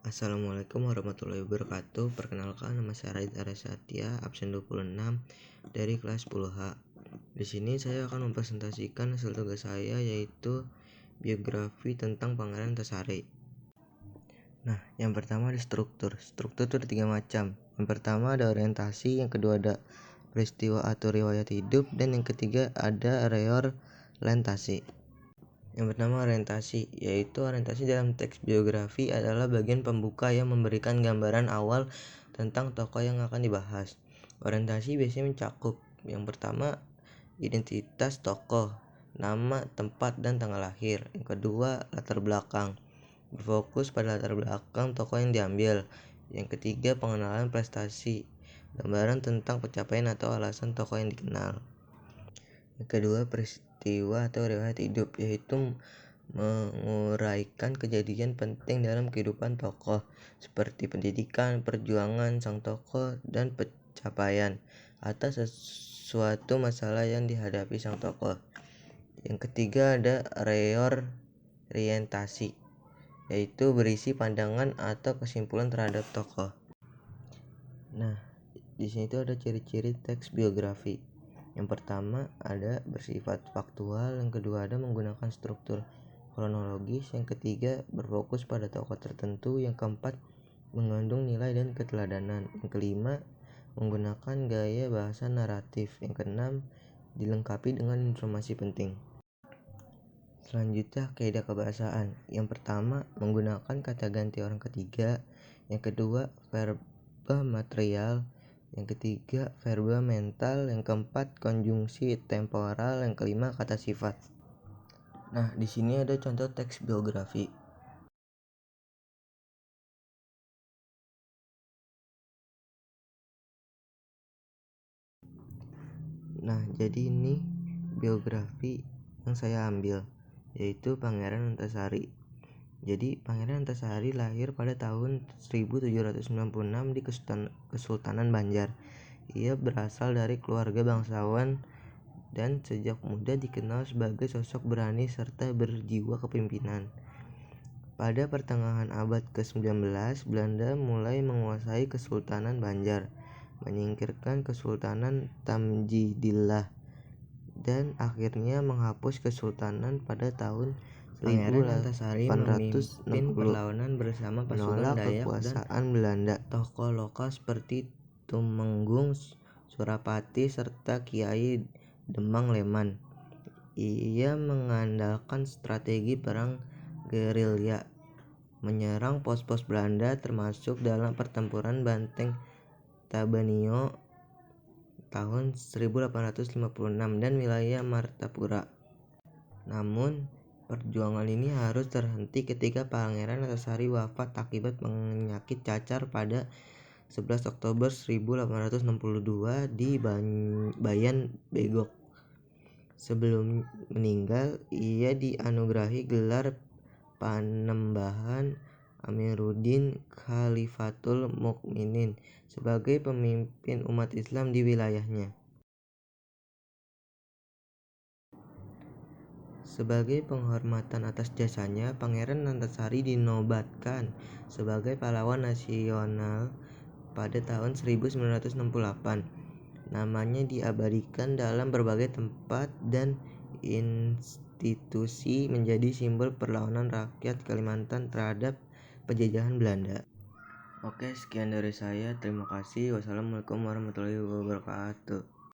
Assalamualaikum warahmatullahi wabarakatuh. Perkenalkan, nama saya Radit Arya Satya, absen 26 dari kelas 10H. Di sini saya akan mempresentasikan hasil tugas saya, yaitu biografi tentang Pangeran Antasari. Nah, yang pertama ada struktur. Struktur itu ada 3 macam. Yang pertama ada orientasi, yang kedua ada peristiwa atau riwayat hidup, dan yang ketiga ada reorientasi. Yang pertama orientasi, yaitu orientasi dalam teks biografi adalah bagian pembuka yang memberikan gambaran awal tentang tokoh yang akan dibahas. Orientasi biasanya mencakup yang pertama identitas tokoh, nama, tempat, dan tanggal lahir. Yang kedua latar belakang, berfokus pada latar belakang tokoh yang diambil. Yang ketiga pengenalan prestasi, gambaran tentang pencapaian atau alasan tokoh yang dikenal. Yang kedua peristiwa atau riwayat hidup, yaitu menguraikan kejadian penting dalam kehidupan tokoh seperti pendidikan, perjuangan sang tokoh, dan pencapaian atas sesuatu masalah yang dihadapi sang tokoh. Yang ketiga ada reorientasi, yaitu berisi pandangan atau kesimpulan terhadap tokoh. Nah, di sini tuh ada ciri-ciri teks biografi. Yang pertama ada bersifat faktual, yang kedua ada menggunakan struktur kronologis, yang ketiga berfokus pada tokoh tertentu, yang keempat mengandung nilai dan keteladanan, yang kelima menggunakan gaya bahasa naratif, yang keenam dilengkapi dengan informasi penting. Selanjutnya kaidah kebahasaan. Yang pertama menggunakan kata ganti orang ketiga, yang kedua verba material, yang ketiga verba mental, yang keempat konjungsi temporal, yang kelima kata sifat. Nah, di sini ada contoh teks biografi. Nah, jadi ini biografi yang saya ambil, yaitu Pangeran Antasari. Jadi Pangeran Antasari lahir pada tahun 1796 di Kesultanan Banjar. Ia berasal dari keluarga bangsawan dan sejak muda dikenal sebagai sosok berani serta berjiwa kepemimpinan. Pada pertengahan abad ke-19, Belanda mulai menguasai Kesultanan Banjar, menyingkirkan Kesultanan Tamjidillah, dan akhirnya menghapus kesultanan pada tahun 1860. memimpin perlawanan bersama pasukan Dayak kekuasaan Belanda. Tokoh lokal seperti Tumenggung Surapati serta Kiai Demang Leman. Ia mengandalkan strategi perang gerilya, menyerang pos-pos Belanda termasuk dalam pertempuran Banteng Tabanio tahun 1856 dan wilayah Martapura. Namun perjuangan ini harus terhenti ketika Pangeran Antasari wafat akibat penyakit cacar pada 11 Oktober 1862 di Bayan Begok. Sebelum meninggal, ia dianugerahi gelar Panembahan Amiruddin Khalifatul Mukminin sebagai pemimpin umat Islam di wilayahnya. Sebagai penghormatan atas jasanya, Pangeran Antasari dinobatkan sebagai pahlawan nasional pada tahun 1968. Namanya diabadikan dalam berbagai tempat dan institusi menjadi simbol perlawanan rakyat Kalimantan terhadap penjajahan Belanda. Oke, sekian dari saya. Terima kasih. Wassalamualaikum warahmatullahi wabarakatuh.